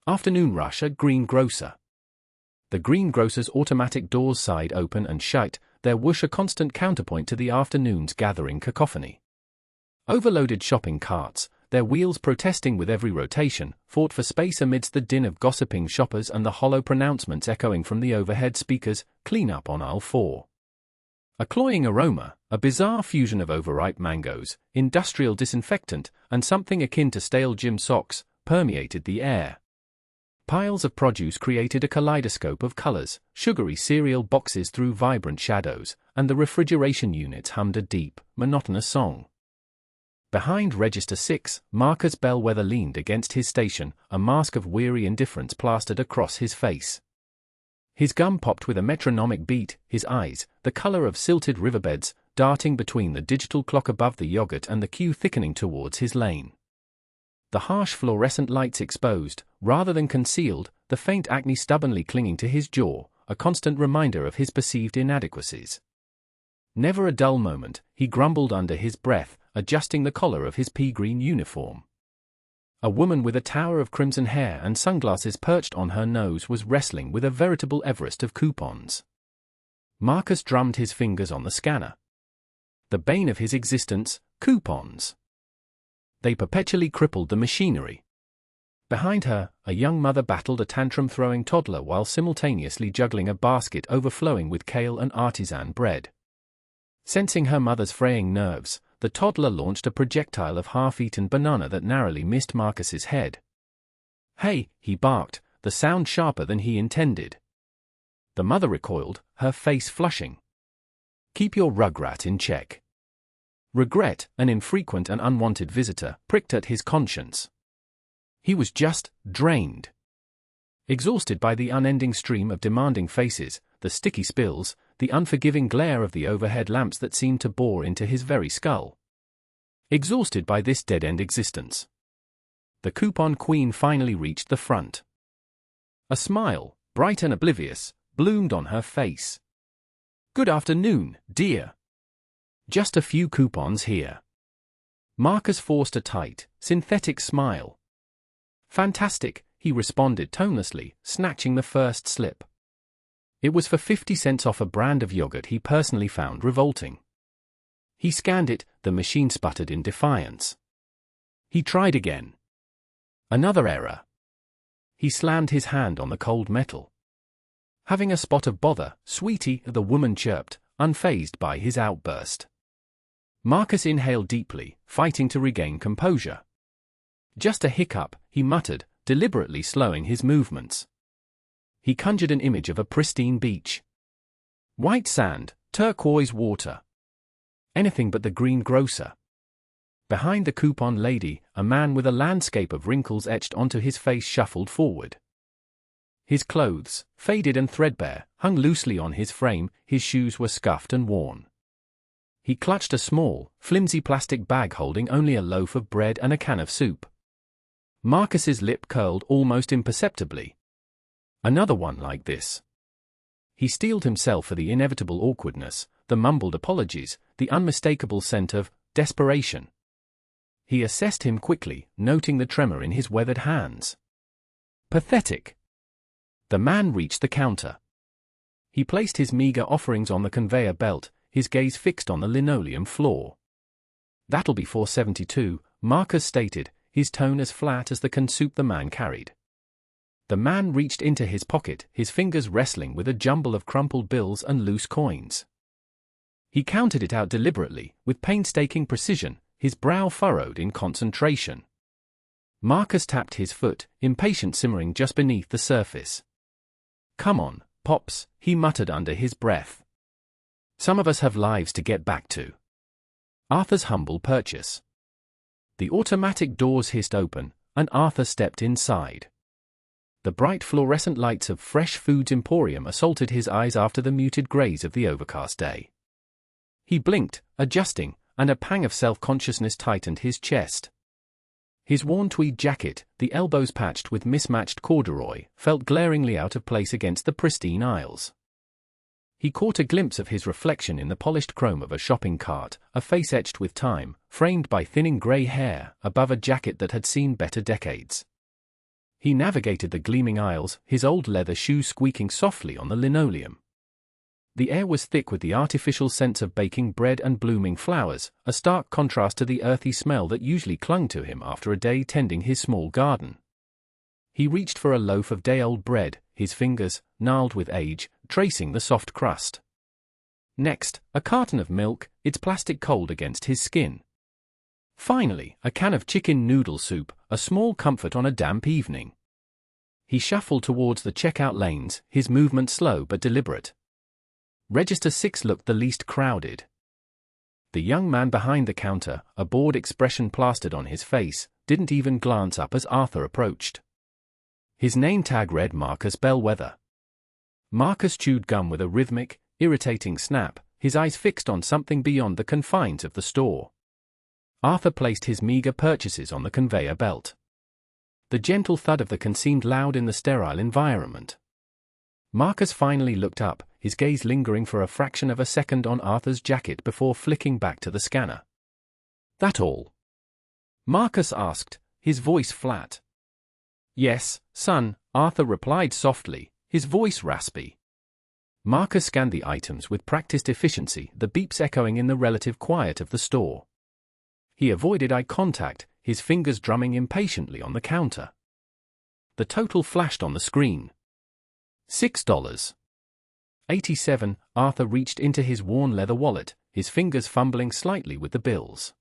Afternoon rush at greengrocer. The greengrocer's automatic doors side open and shut, their whoosh a constant counterpoint to the afternoon's gathering cacophony. Overloaded shopping carts, their wheels protesting with every rotation, fought for space amidst the din of gossiping shoppers and the hollow pronouncements echoing from the overhead speakers, "Clean up on aisle 4." A cloying aroma, a bizarre fusion of overripe mangoes, industrial disinfectant, and something akin to stale gym socks, permeated the air. Piles of produce created a kaleidoscope of colors, sugary cereal boxes threw vibrant shadows, and the refrigeration units hummed a deep, monotonous song. Behind Register 6, Marcus Bellwether leaned against his station, a mask of weary indifference plastered across his face. His gum popped with a metronomic beat, his eyes, the color of silted riverbeds, darting between the digital clock above the yogurt and the queue thickening towards his lane. The harsh fluorescent lights exposed, rather than concealed, the faint acne stubbornly clinging to his jaw, a constant reminder of his perceived inadequacies. Never a dull moment, he grumbled under his breath, adjusting the collar of his pea-green uniform. A woman with a tower of crimson hair and sunglasses perched on her nose was wrestling with a veritable Everest of coupons. Marcus drummed his fingers on the scanner. The bane of his existence, coupons. They perpetually crippled the machinery. Behind her, a young mother battled a tantrum-throwing toddler while simultaneously juggling a basket overflowing with kale and artisan bread. Sensing her mother's fraying nerves, the toddler launched a projectile of half-eaten banana that narrowly missed Marcus's head. "Hey," he barked, the sound sharper than he intended. The mother recoiled, her face flushing. "Keep your rugrat in check." Regret, an infrequent and unwanted visitor, pricked at his conscience. He was just drained. Exhausted by the unending stream of demanding faces, the sticky spills, the unforgiving glare of the overhead lamps that seemed to bore into his very skull. Exhausted by this dead-end existence. The coupon queen finally reached the front. A smile, bright and oblivious, bloomed on her face. "Good afternoon, dear. Just a few coupons here." Marcus forced a tight, synthetic smile. "Fantastic," he responded tonelessly, snatching the first slip. It was for 50 cents off a brand of yogurt he personally found revolting. He scanned it, the machine sputtered in defiance. He tried again. Another error. He slammed his hand on the cold metal. "Having a spot of bother, sweetie," the woman chirped, unfazed by his outburst. Marcus inhaled deeply, fighting to regain composure. "Just a hiccup," he muttered, deliberately slowing his movements. He conjured an image of a pristine beach. White sand, turquoise water. Anything but the greengrocer. Behind the coupon lady, a man with a landscape of wrinkles etched onto his face shuffled forward. His clothes, faded and threadbare, hung loosely on his frame, his shoes were scuffed and worn. He clutched a small, flimsy plastic bag holding only a loaf of bread and a can of soup. Marcus's lip curled almost imperceptibly. Another one like this. He steeled himself for the inevitable awkwardness, the mumbled apologies, the unmistakable scent of desperation. He assessed him quickly, noting the tremor in his weathered hands. Pathetic. The man reached the counter. He placed his meager offerings on the conveyor belt, his gaze fixed on the linoleum floor. "That'll be $4.72, Marcus stated, his tone as flat as the can soup the man carried. The man reached into his pocket, his fingers wrestling with a jumble of crumpled bills and loose coins. He counted it out deliberately, with painstaking precision, his brow furrowed in concentration. Marcus tapped his foot, impatience simmering just beneath the surface. "Come on, Pops," he muttered under his breath. "Some of us have lives to get back to." Arthur's humble purchase. The automatic doors hissed open, and Arthur stepped inside. The bright fluorescent lights of Fresh Foods Emporium assaulted his eyes after the muted grays of the overcast day. He blinked, adjusting, and a pang of self-consciousness tightened his chest. His worn tweed jacket, the elbows patched with mismatched corduroy, felt glaringly out of place against the pristine aisles. He caught a glimpse of his reflection in the polished chrome of a shopping cart, a face etched with time, framed by thinning grey hair, above a jacket that had seen better decades. He navigated the gleaming aisles, his old leather shoes squeaking softly on the linoleum. The air was thick with the artificial scents of baking bread and blooming flowers, a stark contrast to the earthy smell that usually clung to him after a day tending his small garden. He reached for a loaf of day-old bread, his fingers, gnarled with age, tracing the soft crust. Next, a carton of milk, its plastic cold against his skin. Finally, a can of chicken noodle soup, a small comfort on a damp evening. He shuffled towards the checkout lanes, his movement slow but deliberate. Register 6 looked the least crowded. The young man behind the counter, a bored expression plastered on his face, didn't even glance up as Arthur approached. His name tag read Marcus Bellwether. Marcus chewed gum with a rhythmic, irritating snap, his eyes fixed on something beyond the confines of the store. Arthur placed his meager purchases on the conveyor belt. The gentle thud of the can seemed loud in the sterile environment. Marcus finally looked up, his gaze lingering for a fraction of a second on Arthur's jacket before flicking back to the scanner. "That all?" Marcus asked, his voice flat. "Yes, son," Arthur replied softly, his voice raspy. Marcus scanned the items with practiced efficiency, the beeps echoing in the relative quiet of the store. He avoided eye contact, his fingers drumming impatiently on the counter. The total flashed on the screen. $6.87. Arthur reached into his worn leather wallet, his fingers fumbling slightly with the bills.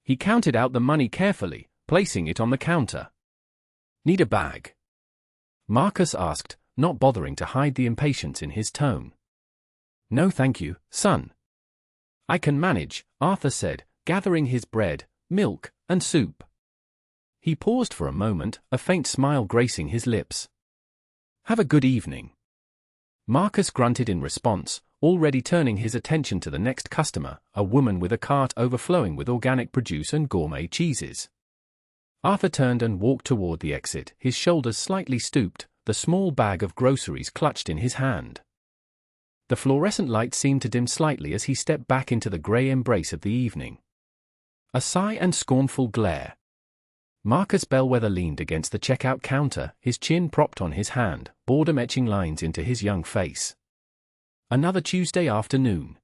He counted out the money carefully, placing it on the counter. "Need a bag?" Marcus asked, not bothering to hide the impatience in his tone. "No thank you, son." "I can manage," Arthur said, gathering his bread, milk, and soup. He paused for a moment, a faint smile gracing his lips. "Have a good evening." Marcus grunted in response, already turning his attention to the next customer, a woman with a cart overflowing with organic produce and gourmet cheeses. Arthur turned and walked toward the exit, his shoulders slightly stooped, the small bag of groceries clutched in his hand. The fluorescent light seemed to dim slightly as he stepped back into the grey embrace of the evening. A sigh and scornful glare. Marcus Bellwether leaned against the checkout counter, his chin propped on his hand, boredom etching lines into his young face. Another Tuesday afternoon.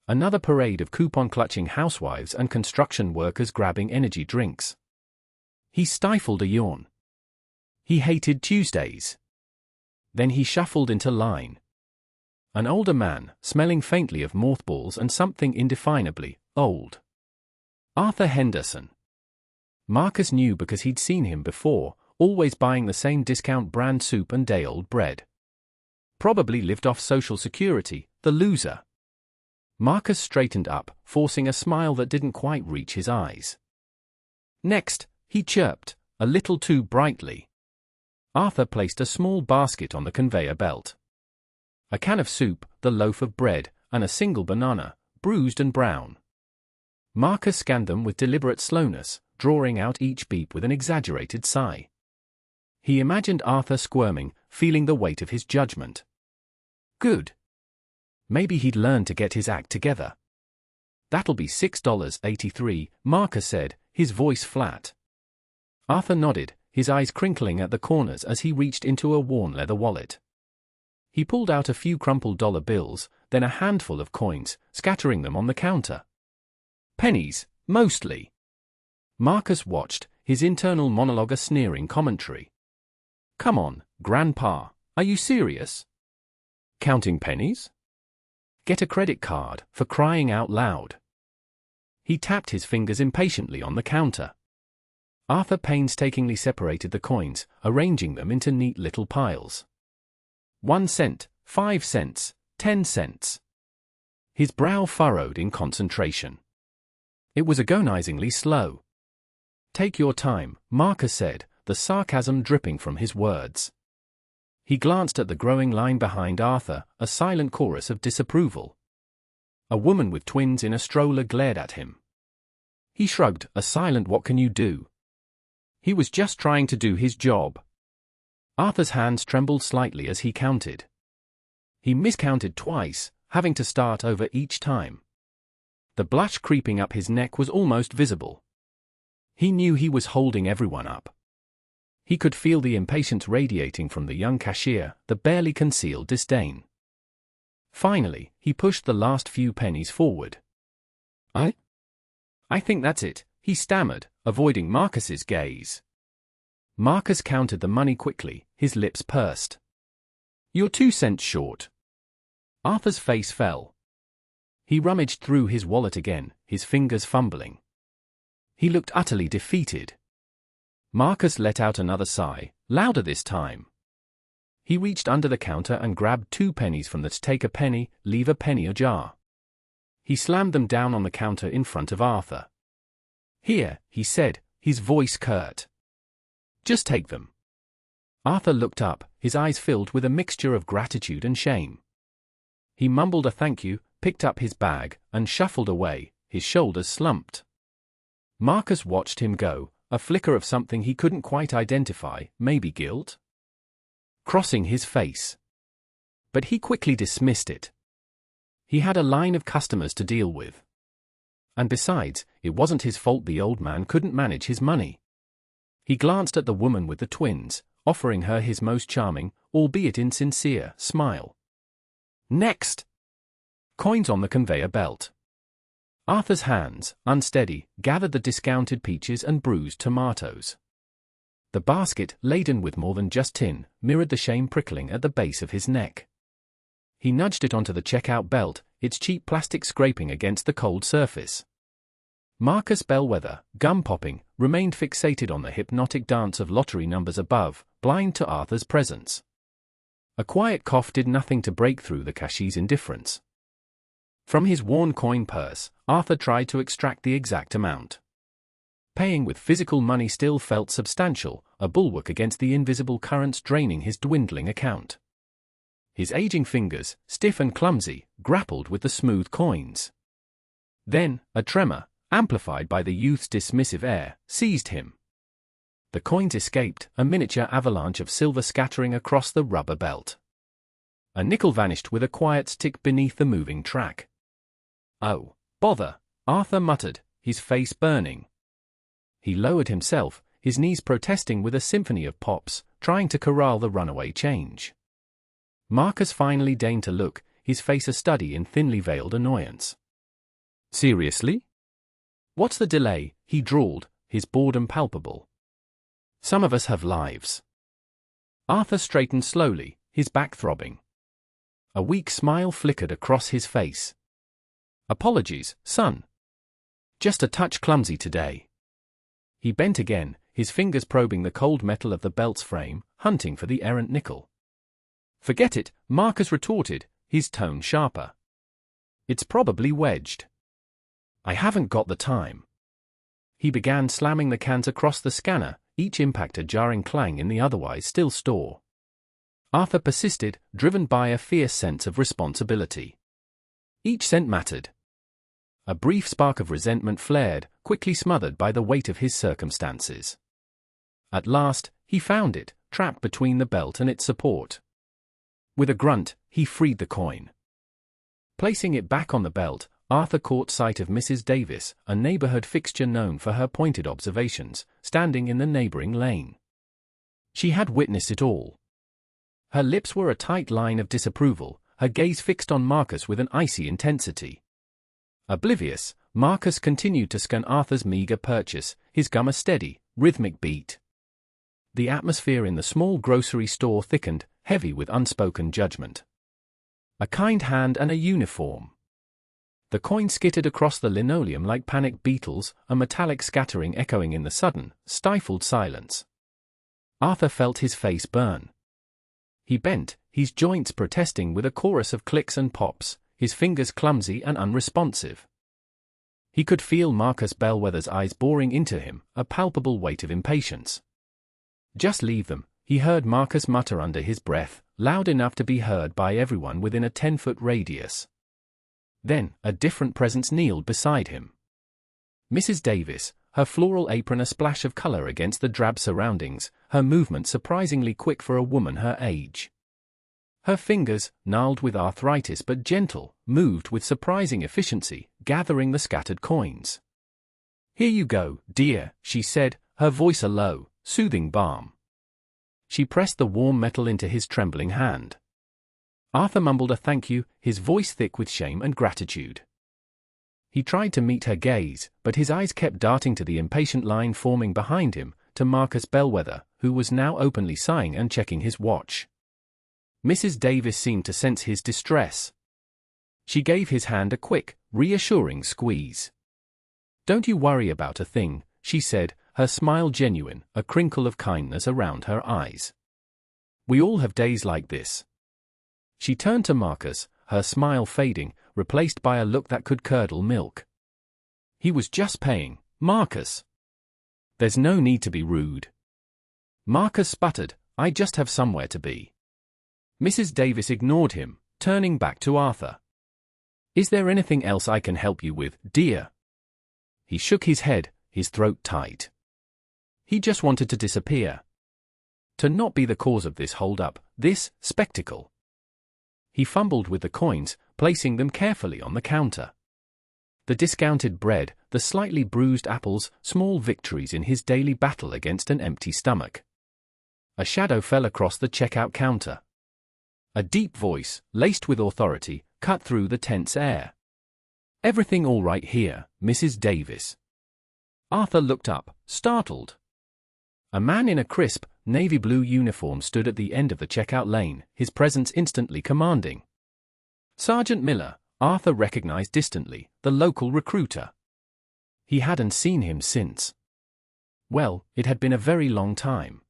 Another parade of coupon-clutching housewives and construction workers grabbing energy drinks. He stifled a yawn. He hated Tuesdays. Then he shuffled into line. An older man, smelling faintly of mothballs and something indefinably old. Arthur Henderson. Marcus knew because he'd seen him before, always buying the same discount brand soup and day-old bread. Probably lived off Social Security, the loser. Marcus straightened up, forcing a smile that didn't quite reach his eyes. "Next," he chirped, a little too brightly. Arthur placed a small basket on the conveyor belt. A can of soup, the loaf of bread, and a single banana, bruised and brown. Marcus scanned them with deliberate slowness, drawing out each beep with an exaggerated sigh. He imagined Arthur squirming, feeling the weight of his judgment. Good. Maybe he'd learn to get his act together. "That'll be $6.83, Marcus said, his voice flat. Arthur nodded, his eyes crinkling at the corners as he reached into a worn leather wallet. He pulled out a few crumpled dollar bills, then a handful of coins, scattering them on the counter. Pennies, mostly. Marcus watched, his internal monologue a sneering commentary. "Come on, Grandpa, are you serious? Counting pennies? Get a credit card, for crying out loud." He tapped his fingers impatiently on the counter. Arthur painstakingly separated the coins, arranging them into neat little piles. 1 cent, 5 cents, 10 cents. His brow furrowed in concentration. It was agonizingly slow. "Take your time," Marcus said, the sarcasm dripping from his words. He glanced at the growing line behind Arthur, a silent chorus of disapproval. A woman with twins in a stroller glared at him. He shrugged, a silent "what can you do?" He was just trying to do his job. Arthur's hands trembled slightly as he counted. He miscounted twice, having to start over each time. The blush creeping up his neck was almost visible. He knew he was holding everyone up. He could feel the impatience radiating from the young cashier, the barely concealed disdain. Finally, he pushed the last few pennies forward. I think that's it, he stammered, avoiding Marcus's gaze. Marcus counted the money quickly, his lips pursed. "You're 2 cents short." Arthur's face fell. He rummaged through his wallet again, his fingers fumbling. He looked utterly defeated. Marcus let out another sigh, louder this time. He reached under the counter and grabbed 2 pennies from the take a penny, leave a penny jar. He slammed them down on the counter in front of Arthur. "Here," he said, his voice curt. "Just take them." Arthur looked up, his eyes filled with a mixture of gratitude and shame. He mumbled a thank you, picked up his bag, and shuffled away, his shoulders slumped. Marcus watched him go, a flicker of something he couldn't quite identify, maybe guilt, crossing his face. But he quickly dismissed it. He had a line of customers to deal with. And besides, it wasn't his fault the old man couldn't manage his money. He glanced at the woman with the twins, offering her his most charming, albeit insincere, smile. Next! Coins on the conveyor belt. Arthur's hands, unsteady, gathered the discounted peaches and bruised tomatoes. The basket, laden with more than just tin, mirrored the shame prickling at the base of his neck. He nudged it onto the checkout belt, its cheap plastic scraping against the cold surface. Marcus Bellwether, gum popping, remained fixated on the hypnotic dance of lottery numbers above, blind to Arthur's presence. A quiet cough did nothing to break through the cashier's indifference. From his worn coin purse, Arthur tried to extract the exact amount. Paying with physical money still felt substantial, a bulwark against the invisible currents draining his dwindling account. His aging fingers, stiff and clumsy, grappled with the smooth coins. Then, a tremor, amplified by the youth's dismissive air, seized him. The coins escaped, a miniature avalanche of silver scattering across the rubber belt. A nickel vanished with a quiet stick beneath the moving track. "Oh, bother," Arthur muttered, his face burning. He lowered himself, his knees protesting with a symphony of pops, trying to corral the runaway change. Marcus finally deigned to look, his face a study in thinly veiled annoyance. "Seriously? What's the delay?" he drawled, his boredom palpable. "Some of us have lives." Arthur straightened slowly, his back throbbing. A weak smile flickered across his face. "Apologies, son. Just a touch clumsy today." He bent again, his fingers probing the cold metal of the belt's frame, hunting for the errant nickel. "Forget it," Marcus retorted, his tone sharper. "It's probably wedged. I haven't got the time." He began slamming the cans across the scanner, each impact a jarring clang in the otherwise still store. Arthur persisted, driven by a fierce sense of responsibility. Each cent mattered. A brief spark of resentment flared, quickly smothered by the weight of his circumstances. At last, he found it, trapped between the belt and its support. With a grunt, he freed the coin. Placing it back on the belt, Arthur caught sight of Mrs. Davis, a neighborhood fixture known for her pointed observations, standing in the neighboring lane. She had witnessed it all. Her lips were a tight line of disapproval, her gaze fixed on Marcus with an icy intensity. Oblivious, Marcus continued to scan Arthur's meager purchase, his gum a steady, rhythmic beat. The atmosphere in the small grocery store thickened, heavy with unspoken judgment. A kind hand and a uniform. The coin skittered across the linoleum like panicked beetles, a metallic scattering echoing in the sudden, stifled silence. Arthur felt his face burn. He bent, his joints protesting with a chorus of clicks and pops, his fingers clumsy and unresponsive. He could feel Marcus Bellwether's eyes boring into him, a palpable weight of impatience. "Just leave them," he heard Marcus mutter under his breath, loud enough to be heard by everyone within a 10-foot radius. Then, a different presence kneeled beside him. Mrs. Davis, her floral apron a splash of color against the drab surroundings, her movement surprisingly quick for a woman her age. Her fingers, gnarled with arthritis but gentle, moved with surprising efficiency, gathering the scattered coins. "Here you go, dear," she said, her voice a low, soothing balm. She pressed the warm metal into his trembling hand. Arthur mumbled a thank you, his voice thick with shame and gratitude. He tried to meet her gaze, but his eyes kept darting to the impatient line forming behind him, to Marcus Bellwether, who was now openly sighing and checking his watch. Mrs. Davis seemed to sense his distress. She gave his hand a quick, reassuring squeeze. "Don't you worry about a thing," she said, her smile genuine, a crinkle of kindness around her eyes. "We all have days like this." She turned to Marcus, her smile fading, replaced by a look that could curdle milk. "He was just paying, Marcus. There's no need to be rude." Marcus sputtered, "I just have somewhere to be." Mrs. Davis ignored him, turning back to Arthur. "Is there anything else I can help you with, dear?" He shook his head, his throat tight. He just wanted to disappear. To not be the cause of this hold-up, this spectacle. He fumbled with the coins, placing them carefully on the counter. The discounted bread, the slightly bruised apples, small victories in his daily battle against an empty stomach. A shadow fell across the checkout counter. A deep voice, laced with authority, cut through the tense air. "Everything all right here, Mrs. Davis?" Arthur looked up, startled. A man in a crisp, navy blue uniform stood at the end of the checkout lane, his presence instantly commanding. Sergeant Miller, Arthur recognized distantly, the local recruiter. He hadn't seen him since. Well, it had been a very long time.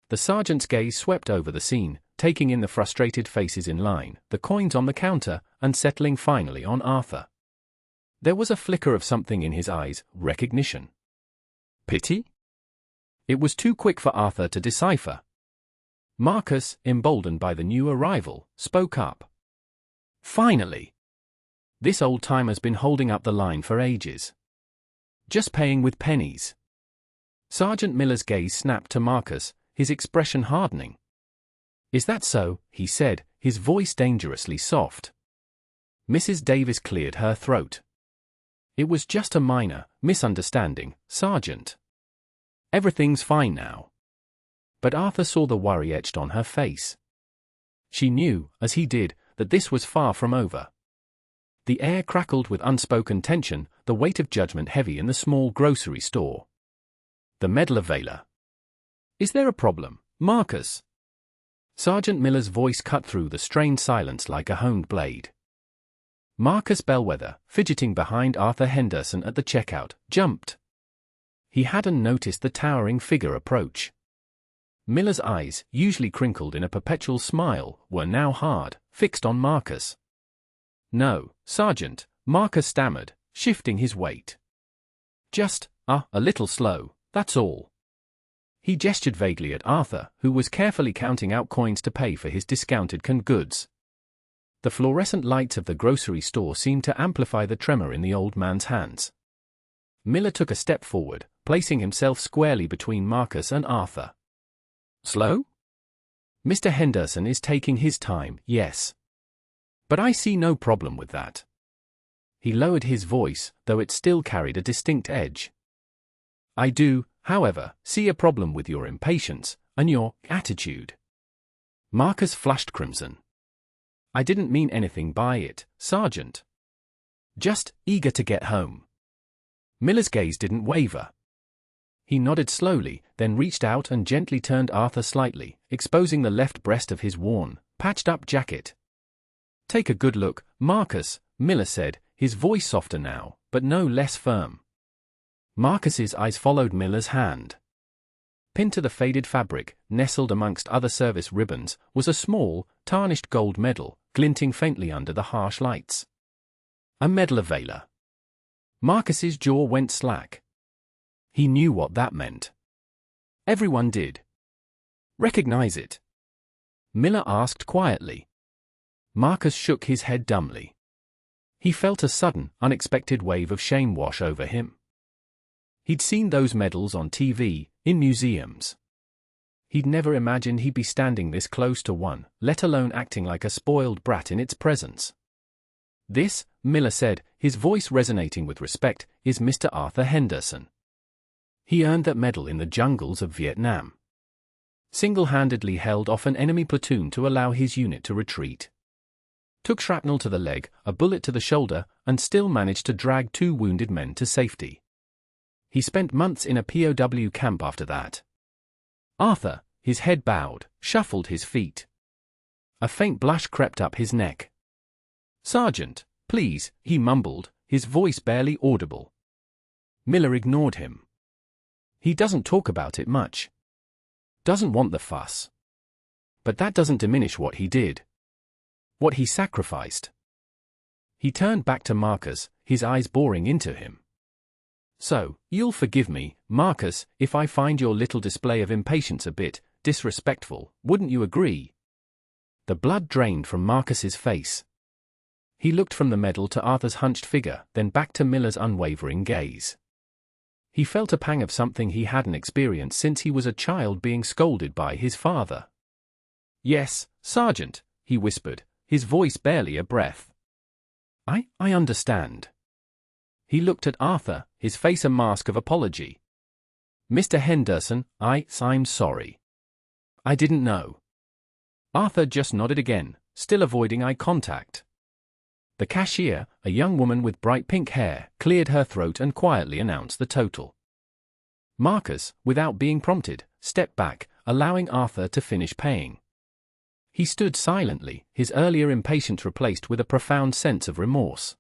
The sergeant's gaze swept over the scene, taking in the frustrated faces in line, the coins on the counter, and settling finally on Arthur. There was a flicker of something in his eyes, recognition. Pity? It was too quick for Arthur to decipher. Marcus, emboldened by the new arrival, spoke up. "Finally! This old-timer's been holding up the line for ages. Just paying with pennies." Sergeant Miller's gaze snapped to Marcus, his expression hardening. "Is that so?" he said, his voice dangerously soft. Mrs. Davis cleared her throat. "It was just a minor misunderstanding, Sergeant. Everything's fine now." But Arthur saw the worry etched on her face. She knew, as he did, that this was far from over. The air crackled with unspoken tension, the weight of judgment heavy in the small grocery store. The meddler Vailer. "Is there a problem, Marcus?" Sergeant Miller's voice cut through the strained silence like a honed blade. Marcus Bellwether, fidgeting behind Arthur Henderson at the checkout, jumped. He hadn't noticed the towering figure approach. Miller's eyes, usually crinkled in a perpetual smile, were now hard, fixed on Marcus. "No, Sergeant," Marcus stammered, shifting his weight. "Just, a little slow, that's all." He gestured vaguely at Arthur, who was carefully counting out coins to pay for his discounted canned goods. The fluorescent lights of the grocery store seemed to amplify the tremor in the old man's hands. Miller took a step forward, placing himself squarely between Marcus and Arthur. "Slow? Mr. Henderson is taking his time, yes. But I see no problem with that." He lowered his voice, though it still carried a distinct edge. "I do, however, see a problem with your impatience, and your attitude." Marcus flushed crimson. "I didn't mean anything by it, Sergeant. Just eager to get home." Miller's gaze didn't waver. He nodded slowly, then reached out and gently turned Arthur slightly, exposing the left breast of his worn, patched-up jacket. "Take a good look, Marcus," Miller said, his voice softer now, but no less firm. Marcus's eyes followed Miller's hand. Pinned to the faded fabric, nestled amongst other service ribbons, was a small, tarnished gold medal, glinting faintly under the harsh lights. A medal of valor. Marcus's jaw went slack. He knew what that meant. Everyone did. "Recognize it?" Miller asked quietly. Marcus shook his head dumbly. He felt a sudden, unexpected wave of shame wash over him. He'd seen those medals on TV, in museums. He'd never imagined he'd be standing this close to one, let alone acting like a spoiled brat in its presence. "This," Miller said, his voice resonating with respect, "is Mr. Arthur Henderson. He earned that medal in the jungles of Vietnam. Single-handedly held off an enemy platoon to allow his unit to retreat. Took shrapnel to the leg, a bullet to the shoulder, and still managed to drag 2 wounded men to safety. He spent months in a POW camp after that. Arthur, his head bowed, shuffled his feet. A faint blush crept up his neck. "Sergeant, please," he mumbled, his voice barely audible. Miller ignored him. "He doesn't talk about it much. Doesn't want the fuss. But that doesn't diminish what he did. What he sacrificed." He turned back to Marcus, his eyes boring into him. "So, you'll forgive me, Marcus, if I find your little display of impatience a bit disrespectful, wouldn't you agree?" The blood drained from Marcus's face. He looked from the medal to Arthur's hunched figure, then back to Miller's unwavering gaze. He felt a pang of something he hadn't experienced since he was a child being scolded by his father. "Yes, Sergeant," he whispered, his voice barely a breath. I understand." He looked at Arthur, his face a mask of apology. "Mr. Henderson, I'm sorry. I didn't know." Arthur just nodded again, still avoiding eye contact. The cashier, a young woman with bright pink hair, cleared her throat and quietly announced the total. Marcus, without being prompted, stepped back, allowing Arthur to finish paying. He stood silently, his earlier impatience replaced with a profound sense of remorse.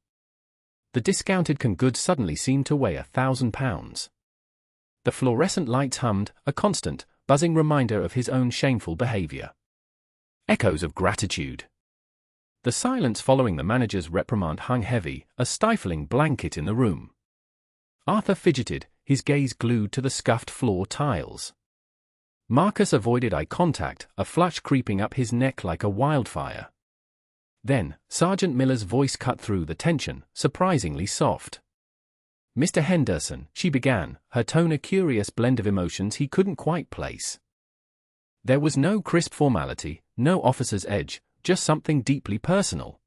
The discounted canned goods suddenly seemed to weigh 1,000 pounds. The fluorescent lights hummed, a constant, buzzing reminder of his own shameful behavior. Echoes of gratitude. The silence following the manager's reprimand hung heavy, a stifling blanket in the room. Arthur fidgeted, his gaze glued to the scuffed floor tiles. Marcus avoided eye contact, a flush creeping up his neck like a wildfire. Then, Sergeant Miller's voice cut through the tension, surprisingly soft. "Mr. Henderson," she began, her tone a curious blend of emotions he couldn't quite place. There was no crisp formality, no officer's edge, just something deeply personal.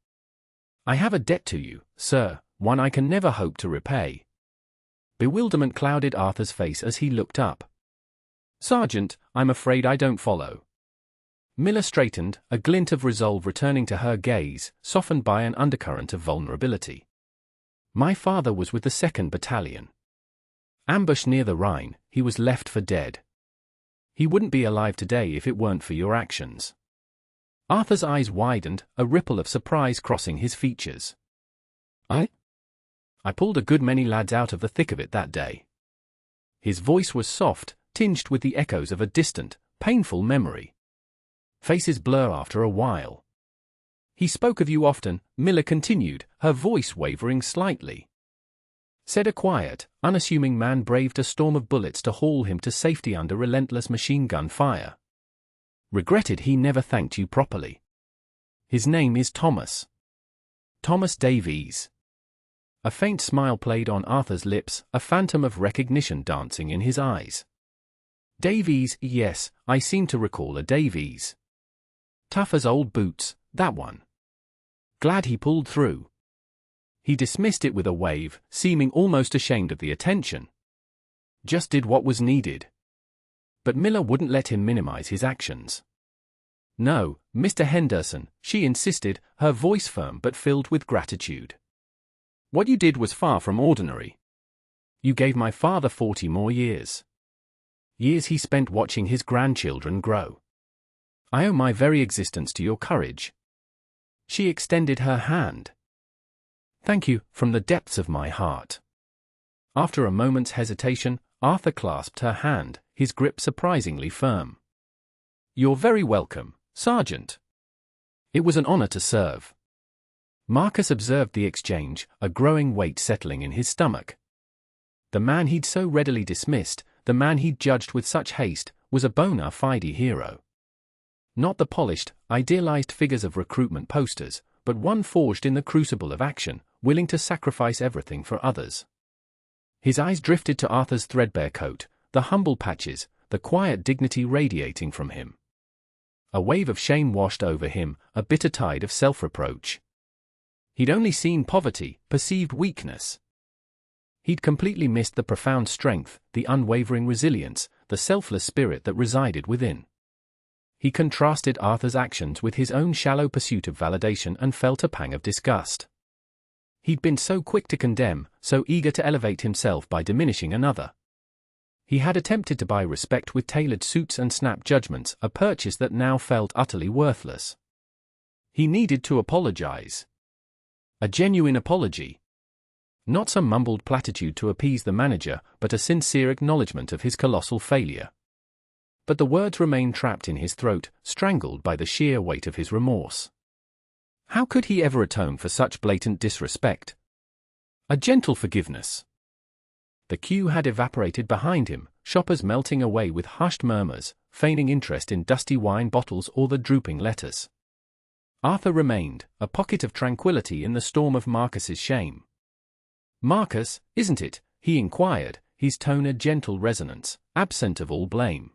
"I have a debt to you, sir, one I can never hope to repay." Bewilderment clouded Arthur's face as he looked up. "Sergeant, I'm afraid I don't follow." Miller straightened, a glint of resolve returning to her gaze, softened by an undercurrent of vulnerability. "My father was with the 2nd Battalion. Ambushed near the Rhine, he was left for dead. He wouldn't be alive today if it weren't for your actions." Arthur's eyes widened, a ripple of surprise crossing his features. I pulled a good many lads out of the thick of it that day." His voice was soft, tinged with the echoes of a distant, painful memory. Faces blur after a while. "He spoke of you often," Miller continued, her voice wavering slightly. "Said a quiet, unassuming man braved a storm of bullets to haul him to safety under relentless machine gun fire. Regretted he never thanked you properly. His name is Thomas. Thomas Davies." A faint smile played on Arthur's lips, a phantom of recognition dancing in his eyes. "Davies, yes, I seem to recall a Davies. Tough as old boots, that one. Glad he pulled through." He dismissed it with a wave, seeming almost ashamed of the attention. Just did what was needed. But Miller wouldn't let him minimize his actions. "No, Mr. Henderson," she insisted, her voice firm but filled with gratitude. "What you did was far from ordinary. You gave my father 40 more years. Years he spent watching his grandchildren grow. I owe my very existence to your courage." She extended her hand. "Thank you, from the depths of my heart." After a moment's hesitation, Arthur clasped her hand, his grip surprisingly firm. "You're very welcome, Sergeant. It was an honor to serve." Marcus observed the exchange, a growing weight settling in his stomach. The man he'd so readily dismissed, the man he'd judged with such haste, was a bona fide hero. Not the polished, idealized figures of recruitment posters, but one forged in the crucible of action, willing to sacrifice everything for others. His eyes drifted to Arthur's threadbare coat, the humble patches, the quiet dignity radiating from him. A wave of shame washed over him, a bitter tide of self-reproach. He'd only seen poverty, perceived weakness. He'd completely missed the profound strength, the unwavering resilience, the selfless spirit that resided within. He contrasted Arthur's actions with his own shallow pursuit of validation and felt a pang of disgust. He'd been so quick to condemn, so eager to elevate himself by diminishing another. He had attempted to buy respect with tailored suits and snap judgments, a purchase that now felt utterly worthless. He needed to apologize. A genuine apology. Not some mumbled platitude to appease the manager, but a sincere acknowledgement of his colossal failure. But the words remained trapped in his throat, strangled by the sheer weight of his remorse. How could he ever atone for such blatant disrespect? A gentle forgiveness. The queue had evaporated behind him, shoppers melting away with hushed murmurs, feigning interest in dusty wine bottles or the drooping letters. Arthur remained, a pocket of tranquility in the storm of Marcus's shame. "Marcus, isn't it?" he inquired, his tone a gentle resonance, absent of all blame.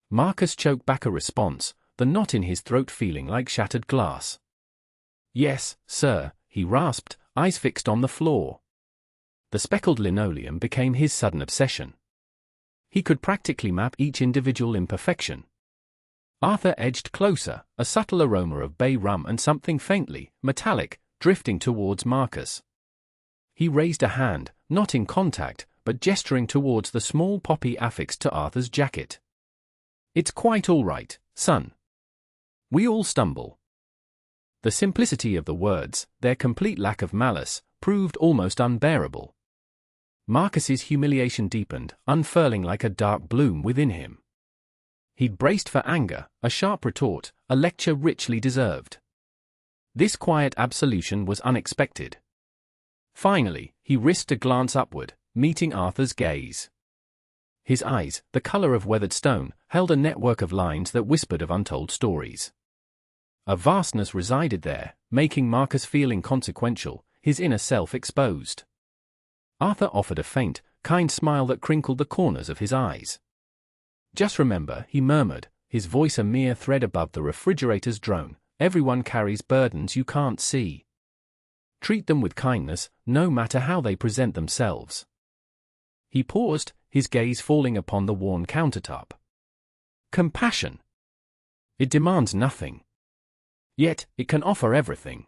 Marcus choked back a response, the knot in his throat feeling like shattered glass. "Yes, sir," he rasped, eyes fixed on the floor. The speckled linoleum became his sudden obsession. He could practically map each individual imperfection. Arthur edged closer, a subtle aroma of bay rum and something faintly metallic drifting towards Marcus. He raised a hand, not in contact, but gesturing towards the small poppy affixed to Arthur's jacket. "It's quite all right, son. We all stumble." The simplicity of the words, their complete lack of malice, proved almost unbearable. Marcus's humiliation deepened, unfurling like a dark bloom within him. He'd braced for anger, a sharp retort, a lecture richly deserved. This quiet absolution was unexpected. Finally, he risked a glance upward, meeting Arthur's gaze. His eyes, the color of weathered stone, held a network of lines that whispered of untold stories. A vastness resided there, making Marcus feel inconsequential, his inner self exposed. Arthur offered a faint, kind smile that crinkled the corners of his eyes. "Just remember," he murmured, his voice a mere thread above the refrigerator's drone, "everyone carries burdens you can't see. Treat them with kindness, no matter how they present themselves." He paused, his gaze falling upon the worn countertop. Compassion. It demands nothing. Yet, it can offer everything.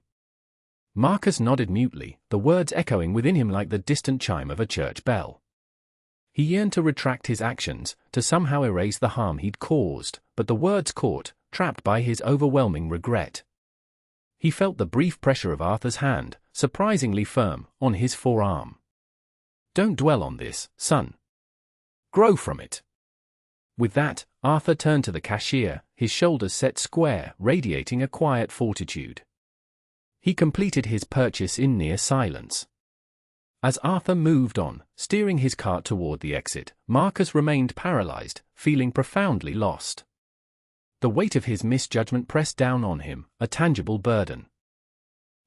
Marcus nodded mutely, the words echoing within him like the distant chime of a church bell. He yearned to retract his actions, to somehow erase the harm he'd caused, but the words caught, trapped by his overwhelming regret. He felt the brief pressure of Arthur's hand, surprisingly firm, on his forearm. "Don't dwell on this, son. Grow from it." With that, Arthur turned to the cashier, his shoulders set square, radiating a quiet fortitude. He completed his purchase in near silence. As Arthur moved on, steering his cart toward the exit, Marcus remained paralyzed, feeling profoundly lost. The weight of his misjudgment pressed down on him, a tangible burden.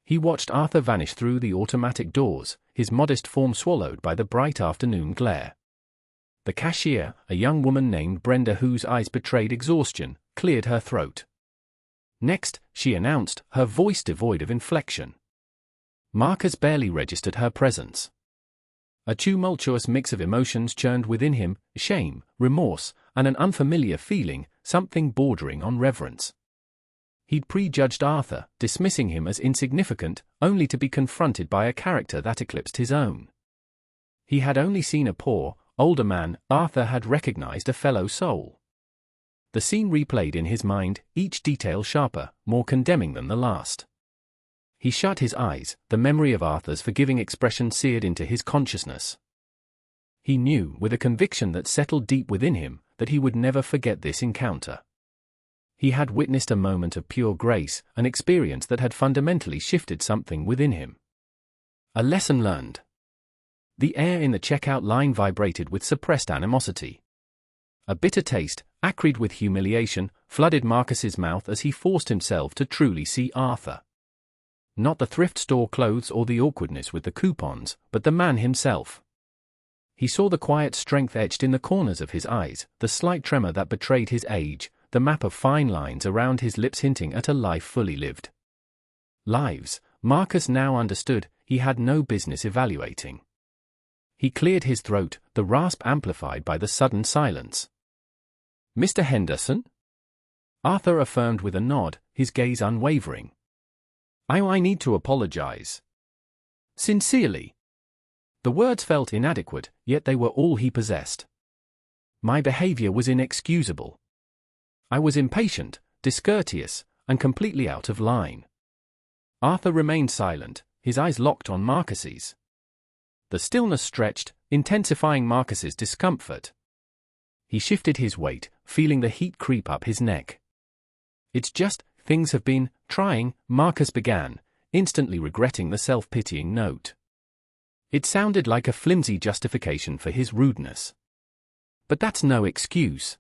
He watched Arthur vanish through the automatic doors, his modest form swallowed by the bright afternoon glare. The cashier, a young woman named Brenda whose eyes betrayed exhaustion, cleared her throat. "Next," she announced, her voice devoid of inflection. Marcus barely registered her presence. A tumultuous mix of emotions churned within him, shame, remorse, and an unfamiliar feeling, something bordering on reverence. He'd prejudged Arthur, dismissing him as insignificant, only to be confronted by a character that eclipsed his own. He had only seen a poor, older man, Arthur had recognized a fellow soul. The scene replayed in his mind, each detail sharper, more condemning than the last. He shut his eyes, the memory of Arthur's forgiving expression seared into his consciousness. He knew, with a conviction that settled deep within him, that he would never forget this encounter. He had witnessed a moment of pure grace, an experience that had fundamentally shifted something within him. A lesson learned. The air in the checkout line vibrated with suppressed animosity. A bitter taste, acrid with humiliation, flooded Marcus's mouth as he forced himself to truly see Arthur. Not the thrift store clothes or the awkwardness with the coupons, but the man himself. He saw the quiet strength etched in the corners of his eyes, the slight tremor that betrayed his age, the map of fine lines around his lips hinting at a life fully lived. Lives, Marcus now understood, he had no business evaluating. He cleared his throat, the rasp amplified by the sudden silence. "Mr. Henderson?" Arthur affirmed with a nod, his gaze unwavering. I need to apologize. Sincerely. The words felt inadequate, yet they were all he possessed. My behavior was inexcusable. I was impatient, discourteous, and completely out of line. Arthur remained silent, his eyes locked on Marcus's. The stillness stretched, intensifying Marcus's discomfort. He shifted his weight, feeling the heat creep up his neck. It's just, things have been trying, Marcus began, instantly regretting the self-pitying note. It sounded like a flimsy justification for his rudeness. But that's no excuse.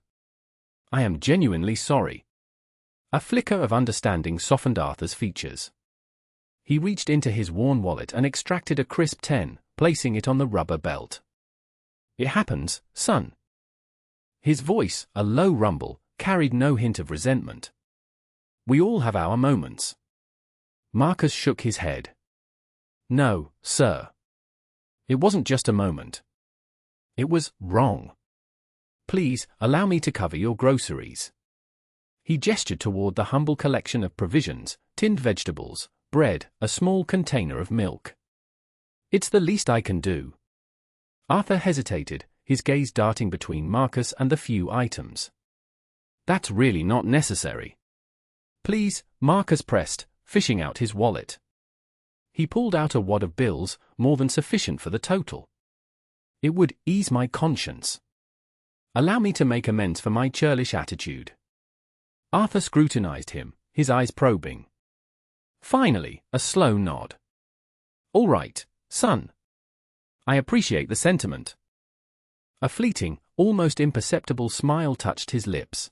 I am genuinely sorry. A flicker of understanding softened Arthur's features. He reached into his worn wallet and extracted a crisp 10, placing it on the rubber belt. It happens, son. His voice, a low rumble, carried no hint of resentment. We all have our moments. Marcus shook his head. No, sir. It wasn't just a moment. It was wrong. Please, allow me to cover your groceries. He gestured toward the humble collection of provisions, tinned vegetables, bread, a small container of milk. It's the least I can do. Arthur hesitated, his gaze darting between Marcus and the few items. That's really not necessary. Please, Marcus pressed, fishing out his wallet. He pulled out a wad of bills, more than sufficient for the total. It would ease my conscience. Allow me to make amends for my churlish attitude. Arthur scrutinized him, his eyes probing. Finally, a slow nod. All right, son. I appreciate the sentiment. A fleeting, almost imperceptible smile touched his lips.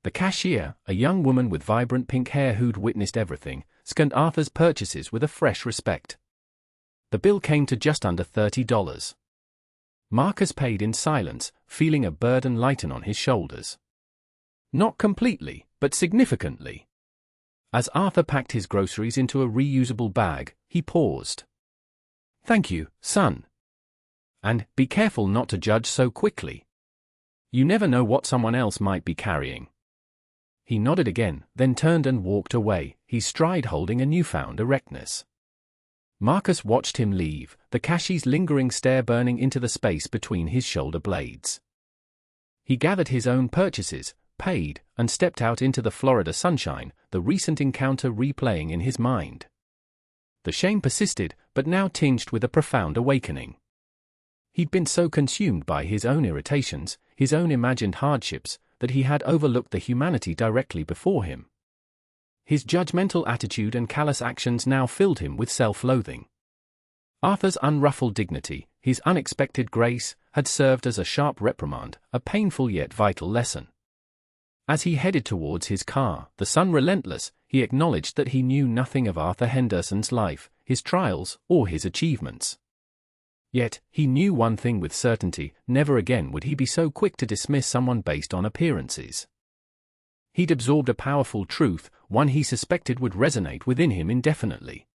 The cashier, a young woman with vibrant pink hair who'd witnessed everything, scanned Arthur's purchases with a fresh respect. The bill came to just under $30. Marcus paid in silence, feeling a burden lighten on his shoulders. Not completely, but significantly. As Arthur packed his groceries into a reusable bag, he paused. Thank you, son. And be careful not to judge so quickly. You never know what someone else might be carrying. He nodded again, then turned and walked away, his stride holding a newfound erectness. Marcus watched him leave, the cashier's lingering stare burning into the space between his shoulder blades. He gathered his own purchases, paid, and stepped out into the Florida sunshine, the recent encounter replaying in his mind. The shame persisted, but now tinged with a profound awakening. He'd been so consumed by his own irritations, his own imagined hardships, that he had overlooked the humanity directly before him. His judgmental attitude and callous actions now filled him with self-loathing. Arthur's unruffled dignity, his unexpected grace, had served as a sharp reprimand, a painful yet vital lesson. As he headed towards his car, the sun relentless, he acknowledged that he knew nothing of Arthur Henderson's life, his trials, or his achievements. Yet, he knew one thing with certainty: never again would he be so quick to dismiss someone based on appearances. He'd absorbed a powerful truth, one he suspected would resonate within him indefinitely.